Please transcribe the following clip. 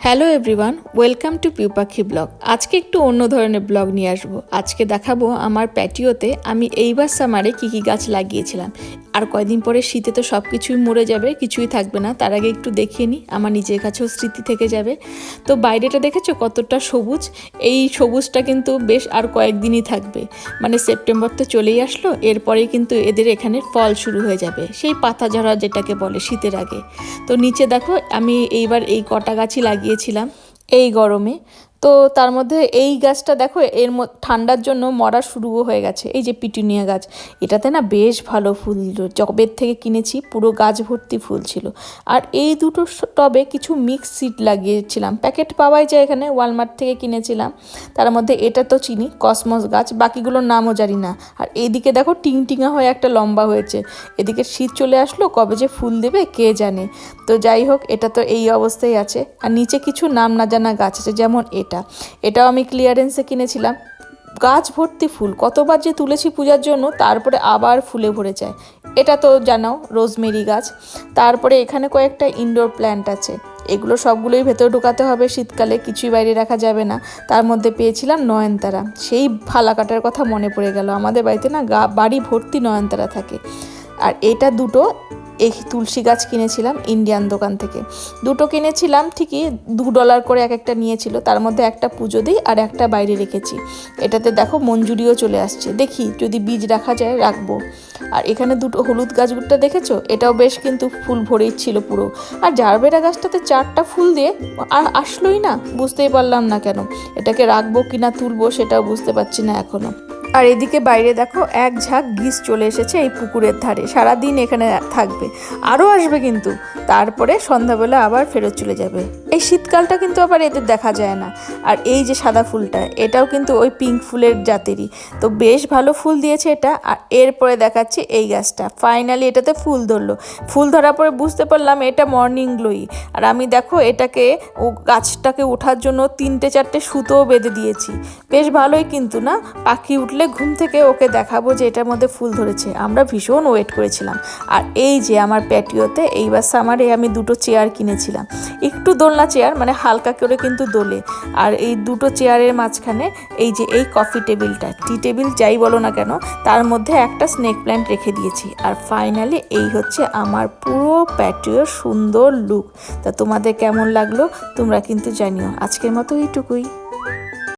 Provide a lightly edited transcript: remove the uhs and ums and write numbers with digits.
Hello everyone, welcome to Piupakhi blog. আজকে একটু অন্য ধরনের ব্লগ নিয়ে আসবো। আজকে দেখাবো আমার প্যাটিওতে আমি এইবার সামারে কী কী গাছ লাগিয়েছিলাম। আর কয়দিন পরে শীতে তো সব কিছুই মরে যাবে, কিছুই থাকবে না। তার আগে একটু দেখিয়ে নিই, আমার নিজের কাছেও স্মৃতি থেকে যাবে। তো বাইরেটা দেখেছো কতটা সবুজ? এই সবুজটা কিন্তু বেশ আর কয়েকদিনই থাকবে, মানে সেপ্টেম্বর তো চলেই আসলো, এরপরেই কিন্তু এদের এখানে ফল শুরু হয়ে যাবে, সেই পাতা ঝরা যেটাকে বলে শীতের আগে। তো নিচে দেখো আমি এইবার এই কটা গাছই লাগিয়েছিলাম এই গরমে। তো তার মধ্যে এই গাছটা দেখো ঠান্ডার জন্য মরা শুরুও হয়ে গেছে। এই যে পিটুনিয়া গাছ, এটাতে না বেশ ভালো ফুল দিল। জবের থেকে কিনেছি, পুরো গাছ ভর্তি ফুল ছিল। আর এই দুটো টবে কিছু মিক্স সিড লাগিয়েছিলাম, প্যাকেট পাওয়াই যায় এখানে, ওয়ালমার্ট থেকে কিনেছিলাম। তার মধ্যে এটা তো চিনি, কসমস গাছ, বাকিগুলোর নামও জানি না। আর এইদিকে দেখো টিংটিঙা হয়ে একটা লম্বা হয়েছে। এদিকে শীত চলে আসলো, কবে যে ফুল দেবে কে জানে। তো যাই হোক, এটা তো এই অবস্থায় আছে। আর নিচে কিছু নাম না জানা গাছ আছে, যেমন এটাও আমি ক্লিয়ারেন্সে কিনেছিলাম। গাছ ভর্তি ফুল, কতবার যে তুলেছি পূজার জন্য, তারপরে আবার ফুলে ভরে যায়। এটা তো জানো রোজমেরি গাছ। তারপরে এখানে কয়েকটা ইনডোর প্ল্যান্ট আছে, এগুলো সবগুলোই ভেতরে ঢোকাতে হবে, শীতকালে কিছুই বাইরে রাখা যাবে না। তার মধ্যে পেয়েছিলাম নয়নতারা, সেই ফালা কাটার কথা মনে পড়ে গেল। আমাদের বাড়িতে না বাড়ি ভর্তি নয়নতারা থাকে। আর এটা দুটো এই তুলসী গাছ কিনেছিলাম ইন্ডিয়ান দোকান থেকে। দুটো কিনেছিলাম ঠিকই, $2 করে এক একটা নিয়েছিল। তার মধ্যে একটা পুজো দিই আর একটা বাইরে রেখেছি। এটাতে দেখো মঞ্জুরিও চলে আসছে, দেখি যদি বীজ রাখা যায় রাখবো। আর এখানে দুটো হলুদ গাছগুলোটা দেখেছো, এটাও বেশ কিন্তু ফুল ভরেই ছিল পুরো। আর জারবেরা গাছটাতে 4টা ফুল দিয়ে আর আসলোই না, বুঝতেই পারলাম না কেন। এটাকে রাখবো কিনা তুলবো সেটাও বুঝতে পারছি না এখনো। আর এদিকে বাইরে দেখো এক ঝাঁক গিস চলে এসেছে এই পুকুরের ধারে, সারাদিন এখানে থাকবে, আরও আসবে কিন্তু। তারপরে সন্ধ্যাবেলা আবার ফেরত চলে যাবে। এই শীতকালটা কিন্তু আবার এদের দেখা যায় না। আর এই যে সাদা ফুলটা, এটাও কিন্তু ওই পিঙ্ক ফুলের জাতেরই, তো বেশ ভালো ফুল দিয়েছে এটা। আর এরপরে দেখাচ্ছি এই গাছটা, ফাইনালি এটাতে ফুল ধরলো। ফুল ধরার পরে বুঝতে পারলাম এটা মর্নিং গ্লোই। আর আমি দেখো এটাকে গাছটাকে ওঠার জন্য 3-4টে সুতোও বেঁধে দিয়েছি। বেশ ভালোই কিন্তু না, পাখি উঠলে ঘুম থেকে ওকে দেখাবো যে এটার মধ্যে ফুল ধরেছে। আমরা ভীষণ ওয়েট করেছিলাম। আর এই যে আমার প্যাটিওতে এইবার সামারে আমি দুটো চেয়ার কিনেছিলাম, একটু দোলনা চেয়ার, মানে হালকা করে কিন্তু দোলে। আর এই দুটো চেয়ারের মাঝখানে এই যে এই কফি টেবিলটা, টি টেবিল যাই বলো না কেন, তার মধ্যে একটা স্নেক প্ল্যান্ট রেখে দিয়েছি। আর ফাইনালি এই হচ্ছে আমার পুরো প্যাটিওর সুন্দর লুক। তা তোমাদের কেমন লাগলো তোমরা কিন্তু জানিও। আজকের মতো এইটুকুই।